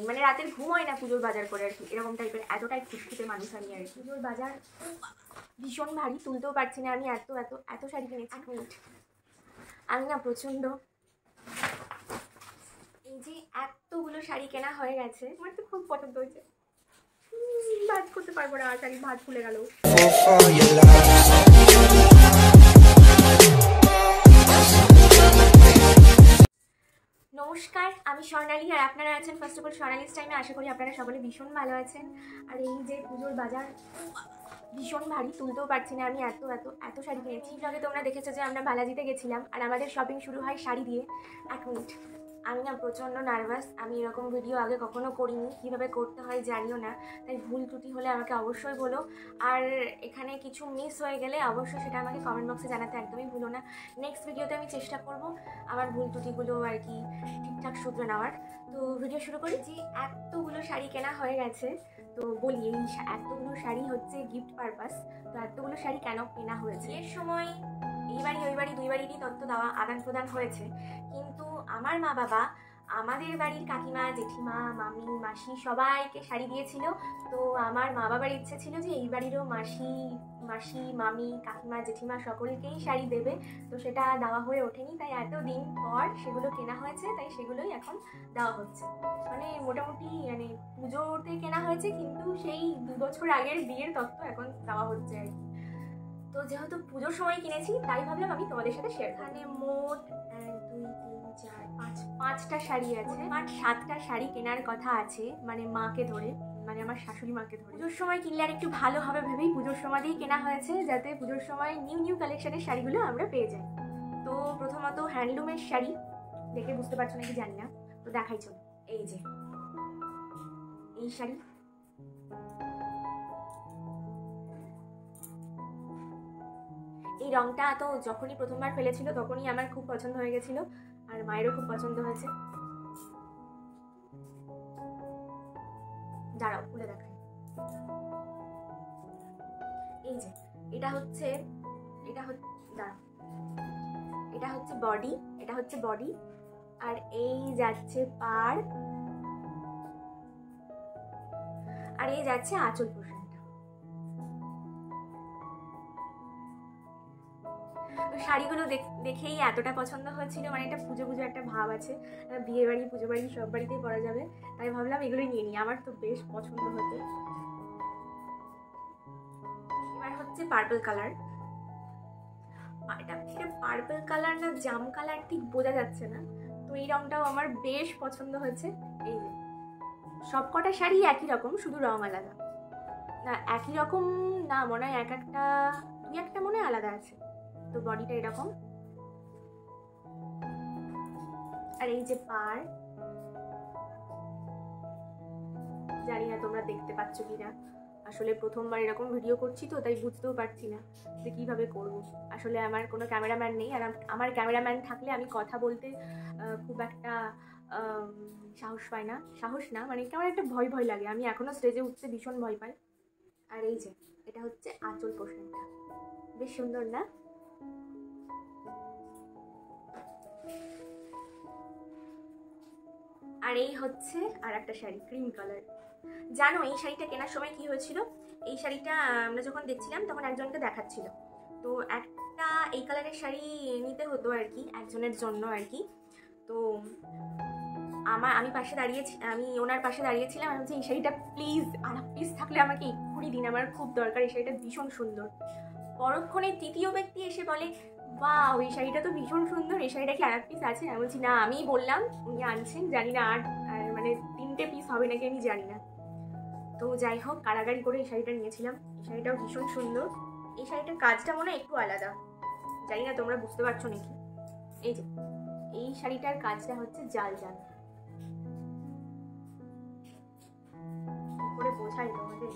মানে রাতের ঘুম হয় না পুজোর বাজার করে আর কি, এরকম টাইপের এতটাই খুঁতখুঁতে মানুষ আমি আর কি। পুজোর বাজার ভীষণ ভারী, তুলতেও পারছি না আমি, এত এত এত শাড়ি কিনেছি। 1 মিনিট, আমি না প্রচণ্ড, এই যে এতগুলো শাড়ি কেনা হয়ে গেছে, আমার তো খুব পছন্দ হয়েছে। ভাজ করতে পারবো না, শাড়ি ভাজ খুলে গেল। নমস্কার, আমি স্বর্ণালী আর আপনারা আছেন ফার্স্ট অফ অল স্বর্ণালীস টাইমে। আশা করি আপনারা সকলে ভীষণ ভালো আছেন। আর এই যে পুজোর বাজার ভীষণ ভারী, তুলতেও পারছি না আমি, এত এত এত শাড়ি কিনেছি। ব্লগে তোমরা দেখেছো যে আমরা বালাজিতে গেছিলাম আর আমাদের শপিং শুরু হয় শাড়ি দিয়ে। 1 মিনিট, আমি না প্রচণ্ড নার্ভাস, আমি এরকম ভিডিও আগে কখনো করিনি, কীভাবে করতে হয় জানিও না, তাই ভুল ত্রুটি হলে আমাকে অবশ্যই বলো। আর এখানে কিছু মিস হয়ে গেলে অবশ্যই সেটা আমাকে কমেন্ট বক্সে জানাতে একদমই ভুলো না। নেক্সট ভিডিওতে আমি চেষ্টা করব আমার ভুল ত্রুটিগুলো আর কি ঠিকঠাক শুধরে নেওয়ার। তো ভিডিও শুরু করি। যে এতগুলো শাড়ি কেনা হয়ে গেছে, তো বলি এই এতগুলো শাড়ি হচ্ছে গিফট পারপাস। তো এতগুলো শাড়ি কেন কেনা হয়েছে, এর সময় এই বাড়ি ওই বাড়ি দুই বাড়িরই তথ্য দেওয়া আদান প্রদান হয়েছে, কিন্তু আমার মা বাবা আমাদের বাড়ির কাকিমা জেঠিমা মামি মাসি সবাইকে শাড়ি দিয়েছিল। তো আমার মা বাবার ইচ্ছে ছিল যে এই বাড়িরও মাসি মামি কাকিমা জেঠিমা সকলকেই শাড়ি দেবে, তো সেটা দেওয়া হয়ে ওঠেনি, তাই এতদিন পর সেগুলো কেনা হয়েছে, তাই সেগুলোই এখন দেওয়া হচ্ছে। মানে মোটামুটি মানে পুজোতে কেনা হয়েছে, কিন্তু সেই 2 বছর আগের বিয়ের তথ্য এখন দেওয়া হচ্ছে আর কি। তো যেহেতু পুজোর সময় কিনেছি, তাই ভাবলাম আমি তোমাদের সাথে শেয়ার। এখানে মোট 1 2 3 4 5 5টা শাড়ি আছে, 7টা শাড়ি কেনার কথা আছে, মানে মাকে ধরে, মানে আমার শাশুড়ি মাকে ধরে। পুজোর সময় কিনলে আর একটু ভালো হবে ভেবেই পুজোর সময়তেই কেনা হয়েছে, যাতে পুজোর সময় নিউ কালেকশনের শাড়িগুলো আমরা পেয়ে যাই। তো প্রথমত হ্যান্ডলুমের শাড়ি, দেখে বুঝতে পারছো নাকি জানি না, তো দেখাই চলো। এই যে এই শাড়ি, এই রংটা তো যখনই প্রথমবার ফেলেছিল তখনই আমার খুব পছন্দ হয়ে গেছিল, আর মায়েরও খুব পছন্দ হয়েছে। দাঁড়াও খুলে দেখাই। এই যে এটা হচ্ছে দাঁড়াও, এটা হচ্ছে বডি, এটা হচ্ছে বডি, আর এই যাচ্ছে পাড়, আর এই যাচ্ছে আঁচল পোর্শনটা। শাড়িগুলো দেখেই এতটা পছন্দ হয়েছিল, মানে এটা পুজো পুজো একটা ভাব আছে, বিয়ে বাড়ি পুজো বাড়ি সব বাড়িতেই পরা যাবে, তাই ভাবলাম এগুলোই নিয়ে নিই, আমার তো বেশ পছন্দ হতো। এবার হচ্ছে পার্পল কালার, এটা পার্পল কালার না জাম কালার ঠিক বোঝা যাচ্ছে না, তো এই রংটাও আমার বেশ পছন্দ হয়েছে। এই যে সব কটা শাড়ি একই রকম, শুধু রং আলাদা, না একই রকম না, মনে হয় দুই একটা মনে হয় আলাদা আছে। তো বডিটা এরকম, আর এই যে পাড়, জানি না তোমরা দেখতে পাচ্ছ কিনা, আসলে প্রথমবার এরকম ভিডিও করছি তো তাই বুঝতেও পারছি না যে কিভাবে করব। আসলে আমার কোনো ক্যামেরাম্যান নেই, আর আমার ক্যামেরাম্যান থাকলে আমি কথা বলতে খুব একটা সাহস না, মানে কেমন একটা ভয় ভয় লাগে, আমি এখনো স্টেজে উঠতে ভীষণ ভয় পাই। আর এই যে এটা হচ্ছে আঁচল পোর্শনটা, বেশ সুন্দর না? আর এই হচ্ছে আর একটা শাড়ি ক্রিম কালার। জানো এই শাড়িটা কেনার সময় কি হয়েছিল, এই শাড়িটা আমরা যখন দেখছিলাম তখন একজনকে দেখাচ্ছিল, তো একটা এই কালারের শাড়ি নিতে হতো আর কি একজনের জন্য আর কি। তো আমি ওনার পাশে দাঁড়িয়েছিলাম, আমি বলছি এই শাড়িটা প্লিজ আর পিস থাকলে আমাকে এক্ষুনি দিন, আমার খুব দরকার, এই শাড়িটা ভীষণ সুন্দর। পরক্ষণে তৃতীয় ব্যক্তি এসে বলে বাহ এই শাড়িটা তো ভীষণ সুন্দর, এই শাড়িটা কি আর পিস আছে? আমি বলছি না, আমিই বললাম, উনি আনছেন, জানি না আর মানে 3টে পিস হবে নাকি আমি জানি না। তো যাই হোক, কারাগারি করে এই শাড়িটা নিয়েছিলাম, এই শাড়িটাও ভীষণ সুন্দর। এই শাড়িটার কাজটা মনে হয় একটু আলাদা, জানি না তোমরা বুঝতে পারছো নাকি। এই যে এই শাড়িটার কাজটা হচ্ছে জাল জাল করে বোঝাই তোমাদের।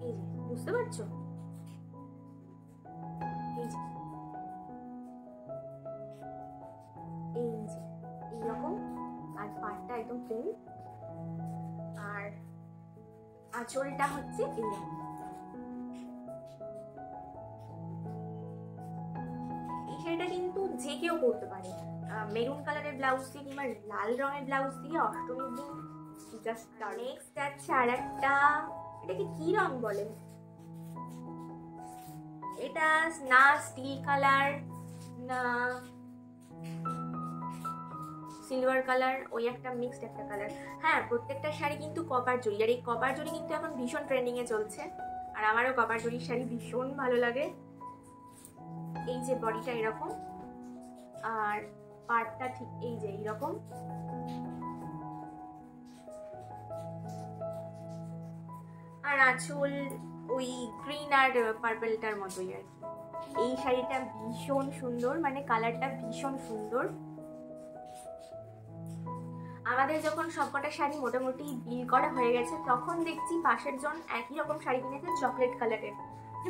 এই যে বুঝতে পারছো, এই যে এইরকম, আর পাড়টা একদম প্লেন, আর আঁচলটা হচ্ছে এইরকম। যে কেউ পরতে পারে। মেরুন কালারের ব্লাউজ দিয়ে কিংবা লাল রঙের ব্লাউজ দিয়ে অষ্টমীর দিন জাস্ট। নেক্সট যাচ্ছে আর একটা, এটাকে কি রং বলে, এটা না স্টিল কালার না সিলভার কালার, ওই একটা মিক্সড একটা কালার। হ্যাঁ, প্রত্যেকটা শাড়ি কিন্তু কপার জরি, আর এই কপার জরি কিন্তু এখন ভীষণ ট্রেন্ডিংয়ে চলছে, আর আমারও কপার জরির শাড়ি ভীষণ ভালো লাগে। এই যে বডিটা এরকম, আর পাড়টা ঠিক এই যে এইরকম, আর আঁচল ওই গ্রিন আর পার্পেলটার মতোই আর কি। এই শাড়িটা ভীষণ সুন্দর, মানে কালারটা ভীষণ সুন্দর। আমাদের যখন সবকটা শাড়ি মোটামুটি বিল করা হয়ে গেছে, তখন দেখছি পাশের জন একই রকম শাড়ি কিনেছে চকলেট কালারের।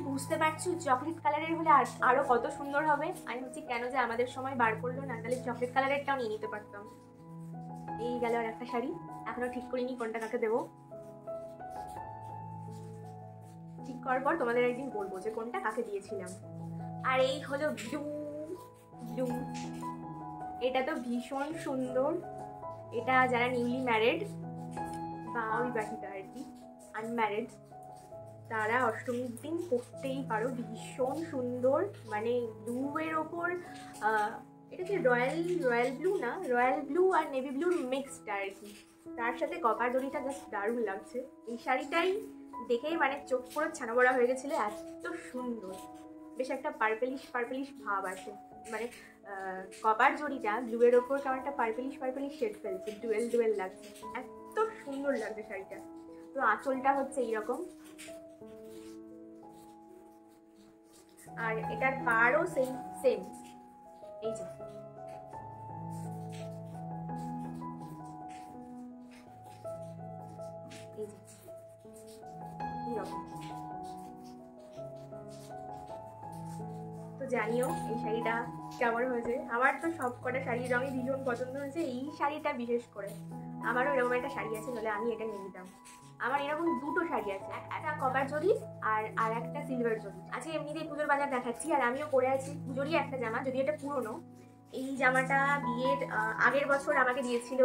বুঝতে পারছো চকলেট কালারের হলে আরো কত সুন্দর হবে। আমি ভাবছি কেন যে আমাদের সময় বার করলো না, তাহলে চকলেট কালারেরটাও নিয়ে নিতে পারতাম। এই গেল আর একটা শাড়ি, এখনো ঠিক করিনি কোনটা কাকে দেবো। ঠিক করার পর তোমাদের একদিন বলবো যে কোনটা কাকে দিয়েছিলাম। আর এই হলো ব্লু ব্লু, এটা তো ভীষণ সুন্দর। এটা যারা নিউলি ম্যারিড বা অবিবাহিতা আর কি, আনম্যারিড, তারা অষ্টমীর দিন পরতেই পারো। ভীষণ সুন্দর, মানে ব্লু এর ওপর এটা কি রয়্যাল ব্লু না, রয়্যাল ব্লু আর নেভি ব্লুর মিক্সড আর কি, তার সাথে কপার জরিটা জাস্ট দারুণ লাগছে। এই শাড়িটাই দেখেই মানে চোখ পুরো ছানা বড়া হয়ে গেছিলো, এত সুন্দর। বেশ একটা পার্পেলিশ ভাব আছে, মানে কপার জরিটা ব্লু এর ওপর কেমন একটা পার্পেলিশ শেড ফেলছে, ডুয়েল লাগছে, এত সুন্দর লাগছে শাড়িটা। তো আঁচলটা হচ্ছে এইরকম, আর এটার পাড়ও সেম এই যে এইরকম। তো জানিও এই শাড়িটা কেমন হয়েছে। আমার তো সব কটা শাড়ির রঙই ভীষণ পছন্দ হয়েছে, এই শাড়িটা বিশেষ করে। আমারও এরকম একটা শাড়ি আছে, তাহলে আমি এটা নিয়ে নিতাম। আমার এরকম দুটো শাড়ি আছে, একটা কপার জরি আর একটা সিলভার জরি। আজকে এমনিতেই পুজোর বাজার দেখাচ্ছি, আর আমিও পরে আছি পুজোরই একটা জামা, যদি এটা পুরনো। এই জামাটা বিয়ের আগের বছর আমাকে দিয়েছিল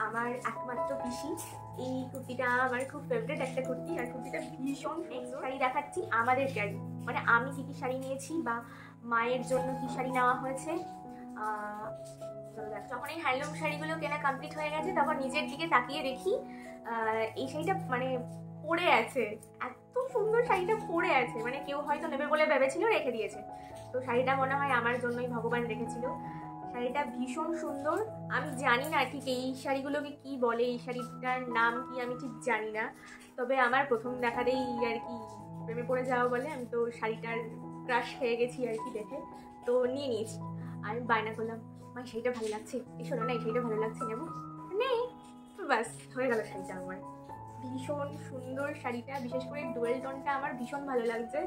আমার একমাত্র পিসি। এই কুর্তিটা আমার খুব ফেভারিট একটা কুর্তি, আর কুর্তিটা ভীষণ সুন্দর। শাড়ি দেখাচ্ছি আমাদের শাড়ি, মানে আমি কি কি শাড়ি নিয়েছি বা মায়ের জন্য কি শাড়ি নেওয়া হয়েছে। যখন এই হ্যান্ডলুম শাড়িগুলো কেনা কমপ্লিট হয়ে গেছে, তখন নিজের দিকে তাকিয়ে দেখি এই শাড়িটা মানে পড়ে আছে, এত সুন্দর শাড়িটা পড়ে আছে, মানে কেউ হয়তো নেবে বলে ভেবেছিল, রেখে দিয়েছে। তো শাড়িটা মনে হয় আমার জন্যই ভগবান রেখেছিল। শাড়িটা ভীষণ সুন্দর। আমি জানি না ঠিক এই শাড়িগুলোকে কি বলে, এই শাড়িটার নাম কি আমি ঠিক জানি না, তবে আমার প্রথম দেখাতেই আর কি প্রেমে পড়ে যাওয়া বলে, আমি তো শাড়িটার ক্রাশ খেয়ে গেছি আর কি দেখে, তো নিয়ে নিয়েছি। আমি বায়না করলাম, মা শাড়িটা ভালো লাগছে, এই শোনো না এই শাড়িটা ভালো লাগছে, নেবো নেই, ব্যাস হয়ে গেল শাড়িটা আমার। ভীষণ সুন্দর শাড়িটা, বিশেষ করে ডুয়েল টোনটা আমার ভীষণ ভালো লাগছে।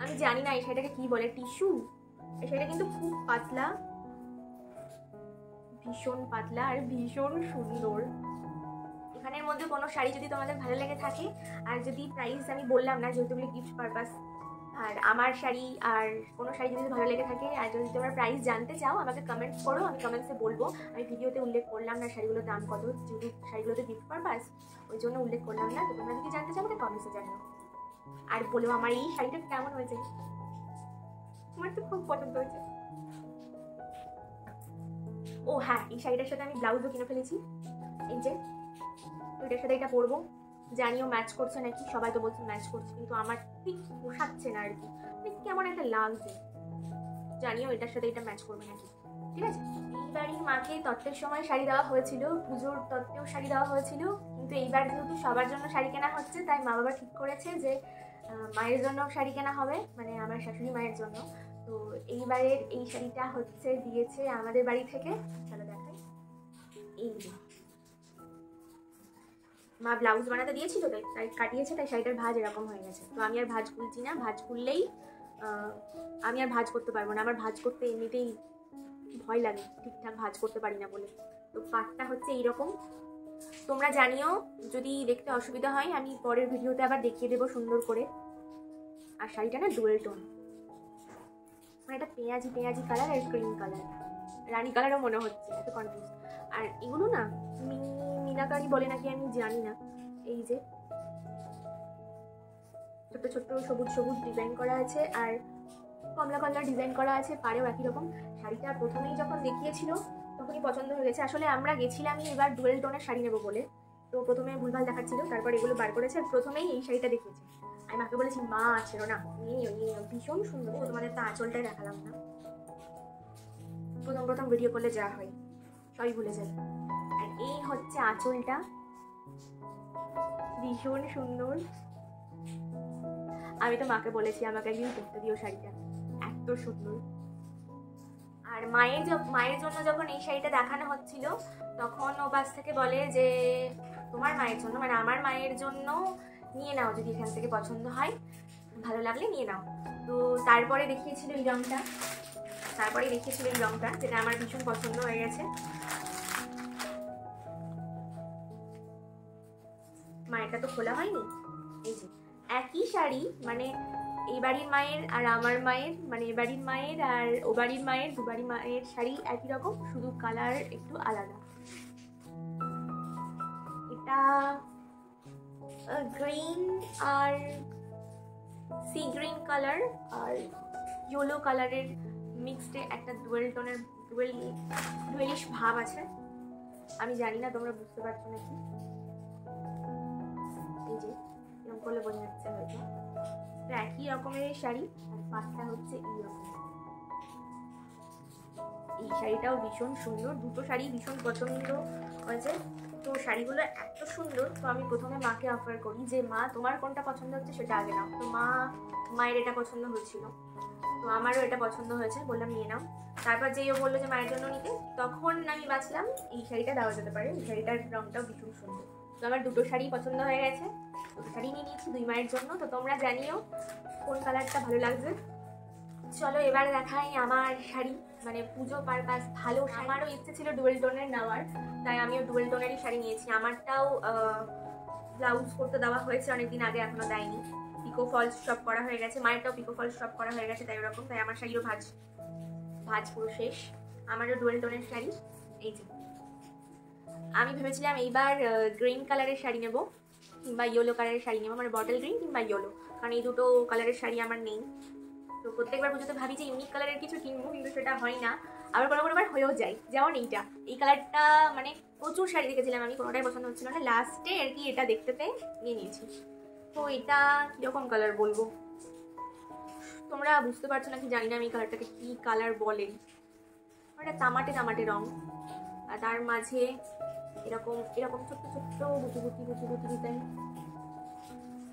আমি জানি না এই শাড়িটাকে কি বলে, টিস্যু। এই শাড়িটা কিন্তু খুব পাতলা, ভীষণ পাতলা আর ভীষণ সুন্দর। এখানের মধ্যে কোনো শাড়ি যদি তোমাদের ভালো লেগে থাকে, আর যদি প্রাইস আমি বললাম না যেহেতু এগুলো গিফট পারপাস, আর আমার শাড়ি আর কোনো শাড়ি যদি ভালো লেগে থাকে, আর যদি তোমরা প্রাইস জানতে চাও আমাকে কমেন্টস করো, আমি কমেন্টসে বলবো। আমি ভিডিওতে উল্লেখ করলাম না শাড়িগুলোর দাম কত, যেহেতু শাড়িগুলোতে গিফট পারপাস, ওই জন্য উল্লেখ করলাম না। তো তোমরা যদি জানতে চাও আমাকে কমেন্টসে জানিও, আর বলো আমার এই শাড়িটা কেমন হয়েছে। আমার তো খুব পছন্দ হয়েছে। ও হ্যাঁ, এই শাড়িটার সাথে আমি ব্লাউজও কিনে ফেলেছি, এই যে ওইটার সাথে এটা পরবো। জানিও ম্যাচ করছে নাকি, সবাই তো বলছে ম্যাচ করছে, কিন্তু আমার ঠিক পোষাচ্ছে না আর কি, কেমন একটা লাগছে। জানিও এটার সাথে এটা ম্যাচ করবে নাকি। ঠিক আছে, এইবারই মাকে তত্ত্বের সময় শাড়ি দেওয়া হয়েছিল, পুজোর তত্ত্বেও শাড়ি দেওয়া হয়েছিল, কিন্তু এইবার যেহেতু সবার জন্য শাড়ি কেনা হচ্ছে, তাই মা বাবা ঠিক করেছে যে মায়ের জন্য শাড়ি কেনা হবে, মানে আমার শাশুড়ি মায়ের জন্য। তো এইবারের এই শাড়িটা হচ্ছে দিয়েছে আমাদের বাড়ি থেকে, চলো দেখাই। এই মা ব্লাউজ বানাতে দিয়েছিল, তাই কাটিয়েছে, তাই শাড়িটার ভাঁজ এরকম হয়ে গেছে। তো আমি আর ভাঁজ খুলছি না, ভাঁজ খুললেই আমি আর ভাঁজ করতে পারবো না। আমার ভাঁজ করতে এমনিতেই ভয় লাগে, ঠিকঠাক ভাঁজ করতে পারি না বলে। তো পাটটা হচ্ছে এইরকম। তোমরা জানিও যদি দেখতে অসুবিধা হয়, আমি পরের ভিডিওতে আবার দেখিয়ে দেবো সুন্দর করে। আর শাড়িটা না ডুয়েল টোন, মানে এটা পেঁয়াজি পেঁয়াজি কালার আর ক্রিম কালার, রানী কালারও মনে হচ্ছে, এত কনফিউজ। আর এগুলো না মিনাকারি বলে নাকি আমি জানি না। এই যে ছোট্ট ছোট্ট সবুজ সবুজ ডিজাইন করা আছে আর কমলা কমলা ডিজাইন করা আছে, পাড়েও একই রকম। শাড়িটা প্রথমেই যখন দেখিয়েছিল তখনই পছন্দ হয়ে গেছে। আসলে আমরা গেছিলামই এবার ডুয়েল টোনের শাড়ি নেবো বলে, তো প্রথমে ভুলভাল দেখাচ্ছিল, তারপর এগুলো বার করেছে আর প্রথমেই এই শাড়িটা দেখিয়েছে। আমি মাকে বলেছি মা ছিল না, নিয়ে ভীষণ সুন্দর। তোমাদের তো আঁচলটাই দেখালাম না, প্রথম প্রথম ভিডিও করলে যা হয় সবই ভুলে যাই। আর এই হচ্ছে আঁচলটা, ভীষণ সুন্দর। আমি তো মাকে বলেছি আমাকে একদিন করতে দিও শাড়িটা, এত সুন্দর। আর মায়ের জন্য যখন এই শাড়িটা দেখানো হচ্ছিল তখন ও পাশ থেকে বলে যে তোমার মায়ের জন্য, মানে আমার মায়ের জন্য নিয়ে নাও, যদি এখান থেকে পছন্দ হয় ভালো লাগলে নিয়ে নাও। তো তারপরে দেখিয়েছিল এই রঙটা, যেটা আমার ভীষণ পছন্দ হয়ে গেছে। মায়েরটা তো খোলা হয়নি। এই যে একই শাড়ি, মানে এই বাড়ির মায়ের আর আমার মায়ের, মানে এ বাড়ির মায়ের আর ও বাড়ির মায়ের, দু বাড়ির মায়ের শাড়ি একই রকম, শুধু কালার একটু আলাদা। এটা গ্রিন আর সি গ্রিন কালার আর ইয়েলো কালারের মিক্সডে একটা ডুয়েলিশ ভাব আছে। আমি জানি না তোমরা বুঝতে পারছো নাকি, এই যে এরকম করলে বোঝা যাচ্ছে হয়তো। একই রকমের শাড়ি আর পাটটা হচ্ছে এইরকম। এই শাড়িটাও ভীষণ সুন্দর, দুটো শাড়ি ভীষণ পছন্দ হয়েছে। তো শাড়িগুলো এত সুন্দর, তো আমি প্রথমে মাকে অফার করি যে মা তোমার কোনটা পছন্দ হচ্ছে সেটা আগে নাও। তো মায়ের এটা পছন্দ হয়েছিল, তো আমারও এটা পছন্দ হয়েছে, বললাম নিয়ে নাও। তারপর যেই ও বললো যে মায়ের জন্য নিতে, তখন আমি বাঁচলাম এই শাড়িটা দেওয়া যেতে পারে। এই শাড়িটার রঙটাও ভীষণ সুন্দর। তো আমার দুটো শাড়ি পছন্দ হয়ে গেছে, দুটো শাড়ি নিয়ে নিয়েছি দুই মায়ের জন্য। তো তোমরা জানিও কোন কালারটা ভালো লাগছে। চলো এবার দেখাই আমার শাড়ি, মানে পুজো পারপাস ভালো। আমারও ইচ্ছে ছিল ডুয়েল টোনের নেওয়ার, তাই আমিও ডুয়েল টোনেরই শাড়ি নিয়েছি। আমারটাও ব্লাউজ করতে দেওয়া হয়েছে অনেকদিন আগে, এখনো দেয়নি। পিকো ফলস সব করা হয়ে গেছে, মায়েরটাও পিকো ফলস সব করা হয়ে গেছে, তাই ওরকম। তাই আমার শাড়িও ভাজ পুরো শেষ। আমারও ডুয়েল টোনের শাড়ি। এই যে আমি ভেবেছিলাম এইবার গ্রিন কালারের শাড়ি নেবো কিংবা ইয়েলো কালারের শাড়ি নেবো, মানে বটল গ্রিন কিংবা ইয়েলো, কারণ এই দুটো কালারের শাড়ি আমার নেই। তো প্রত্যেকবার পুজোতে ভাবি যে ইউনিক কালারের কিছু কিনবো, কিন্তু সেটা হয় না। আবার কোনোবার হয়েও যায়, যেমন এই কালারটা, মানে প্রচুর শাড়ি দেখেছিলাম আমি, কোনোটাই পছন্দ হচ্ছিল না। লাস্টে আর কি এটা দেখতে পেয়ে নিয়ে নিয়েছি। তো এটা কীরকম কালার বলবো, তোমরা বুঝতে পারছো নাকি জানি না আমি এই কালারটাকে কী কালার বলে। এটা তামাটে রং, আর তার মাঝে এরকম ছোট্ট ছোট্ট গুটি ডিজাইন।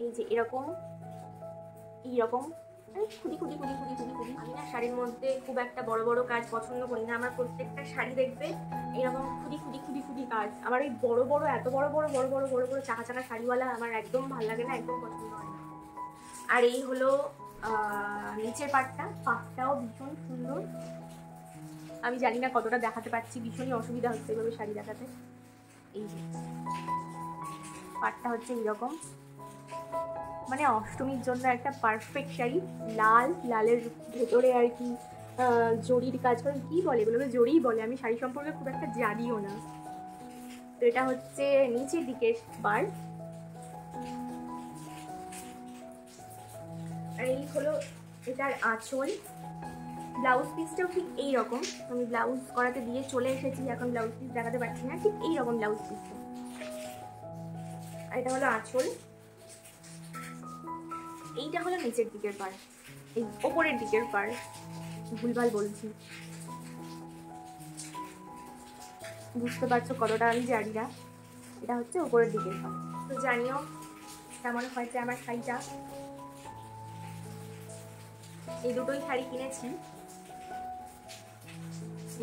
এই যে এরকম খুদি। আমি না শাড়ির মধ্যে খুব একটা বড় বড় কাজ পছন্দ করি না। আমার প্রত্যেকটা শাড়ি দেখবে এরকম খুদি কাজ। আমার ওই এত বড় বড় চাকা শাড়িওয়ালা আমার একদম ভালো লাগে না, একদম পছন্দ হয় না। আর এই হলো নিচের পাটটাও ভীষণ সুন্দর। আমি জানি না কতটা দেখাতে পারছি, ভীষণই অসুবিধা হচ্ছে এভাবে শাড়ি দেখাতে। এই যে পাটটা হচ্ছে এইরকম, মানে অষ্টমীর জন্য একটা পারফেক্ট শাড়ি। লালের ভেতরে আর কি জরির কাজ করে, কী বলে এগুলোকে, জরিই বলে। আমি শাড়ি সম্পর্কে খুব একটা জানিও না। তো এটা হচ্ছে নিচের দিকের পার্ট, আর এই হলো এটার আঁচল। ব্লাউজ পিসটাও ঠিক এইরকম, আমি ব্লাউজ করাতে দিয়ে চলে এসেছি, এখন ব্লাউজ পিস দেখাতে পারছি না, ঠিক এইরকম ব্লাউজ পিসটা। আর এটা হলো আঁচল। এইটা হলো নিচের দিকের পার্ট, এই ওপরের দিকের পার্ট, ভুলভাল বলছি, বুঝতে পারছো কতটা আমি জানি না। এটা হচ্ছে ওপরের দিকের পার্ট। তো জানিও কেমন হয়েছে আমার শাড়িটা। এই দুটোই শাড়ি কিনেছি,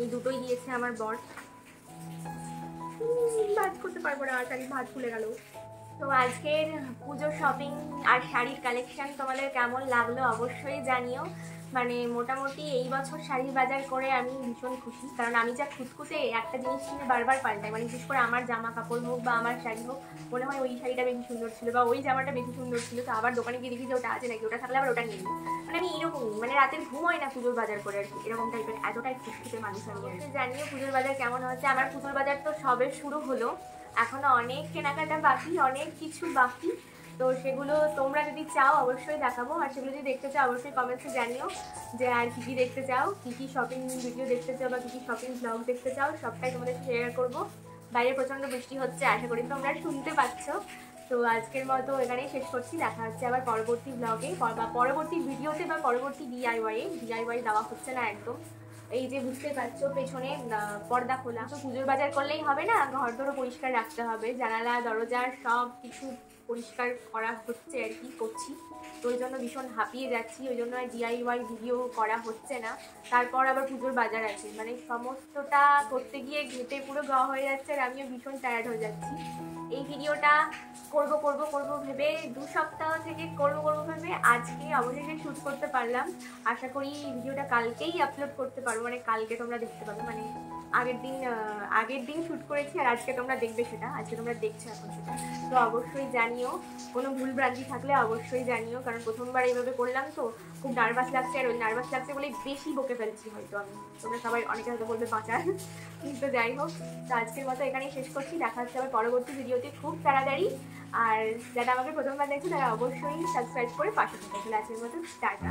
এই দুটোই দিয়েছে আমার বর। ভাজ করতে পারবো না, শাড়ি ভাজ খুলে গেল। তো আজকের পুজো শপিং আর শাড়ির কালেকশন তোমাদের কেমন লাগলো অবশ্যই জানিও। মানে মোটামুটি এই বছর শাড়ির বাজার করে আমি ভীষণ খুশি, কারণ আমি যা খুঁতখুঁতে একটা জিনিস কিনে বারবার পাল্টাই, মানে বিশেষ করে আমার জামা কাপড় হোক বা আমার শাড়ি হোক, মনে হয় ওই শাড়িটা বেশি সুন্দর ছিল বা ওই জামাটা বেশি সুন্দর ছিল, তো আবার দোকানে গিয়ে দেখি যে ওটা আছে নাকি, ওটা থাকলে আবার ওটা নিয়ে নিই। মানে আমি এরকমই, মানে রাতের ঘুম হয় না পুজোর বাজার করে আর কি, এরকম টাইপের এতটাই খুঁতখুঁতে মানুষ আমি। জানিও পুজোর বাজার কেমন হচ্ছে। আমার পুজোর বাজার তো সবে শুরু হলো, এখনো অনেক কেনাকাটা বাকি, অনেক কিছু বাকি। তো সেগুলো তোমরা যদি চাও অবশ্যই দেখাবো, আর সেগুলো যদি দেখতে চাও অবশ্যই কমেন্টসে জানিও যে আর কী কী দেখতে চাও, কী কী শপিং ভিডিও দেখতে চাও বা কী কী শপিং ব্লগ দেখতে চাও, সবটাই তোমাদের শেয়ার করবো। বাইরে প্রচণ্ড বৃষ্টি হচ্ছে, আশা করি তোমরা শুনতে পাচ্ছ। তো আজকের মতো এখানেই শেষ করছি, দেখা হচ্ছে আবার পরবর্তী ব্লগে বা পরবর্তী ভিডিওতে বা পরবর্তী ডিআইওয়াই দেওয়া হচ্ছে না একদম। এই যে বুঝতে পারছো পেছনে পর্দা খোলা, তো পুজোর বাজার করলেই হবে না, ঘর ধরো পরিষ্কার রাখতে হবে, জানালা দরজার সব কিছু পরিষ্কার করা হচ্ছে আর কি, করছি। তো ওই জন্য ভীষণ হাঁপিয়ে যাচ্ছি, ওই জন্য আর ডিআইওয়াই ভিডিও করা হচ্ছে না। তারপর আবার পুজোর বাজার আছে, মানে সমস্তটা করতে গিয়ে ঘেটে পুরো গা হয়ে যাচ্ছে, আর আমিও ভীষণ টায়ার্ড হয়ে যাচ্ছি। এই ভিডিওটা করব ভেবে 2 সপ্তাহ থেকে করবো ভেবে আজকে অবশেষে শ্যুট করতে পারলাম। আশা করি ভিডিওটা কালকেই আপলোড করতে পারবো, মানে কালকে তোমরা দেখতে পাবে, মানে আগের দিন শ্যুট করেছি আর আজকে তোমরা দেখবে সেটা, আজকে তোমরা দেখছো এখন সেটা। তো অবশ্যই জানিও, কোনো ভুল ভ্রান্তি থাকলে অবশ্যই জানিও, কারণ প্রথমবার এইভাবে করলাম তো খুব নার্ভাস লাগছে, আর ওই নার্ভাস লাগছে বলে বেশি বকে ফেলছি হয়তো আমি, তোমরা সবাই অনেকে হয়তো বলবে বাঁচার, কিন্তু যাই হোক। তো আজকের মতো এখানেই শেষ করছি, দেখা হচ্ছে আবার পরবর্তী ভিডিওতে খুব তাড়াতাড়ি। আর যারা আমাকে প্রথমবার দেখছে তারা অবশ্যই সাবস্ক্রাইব করে পাশে থেকে। আজকের মতো টাটা।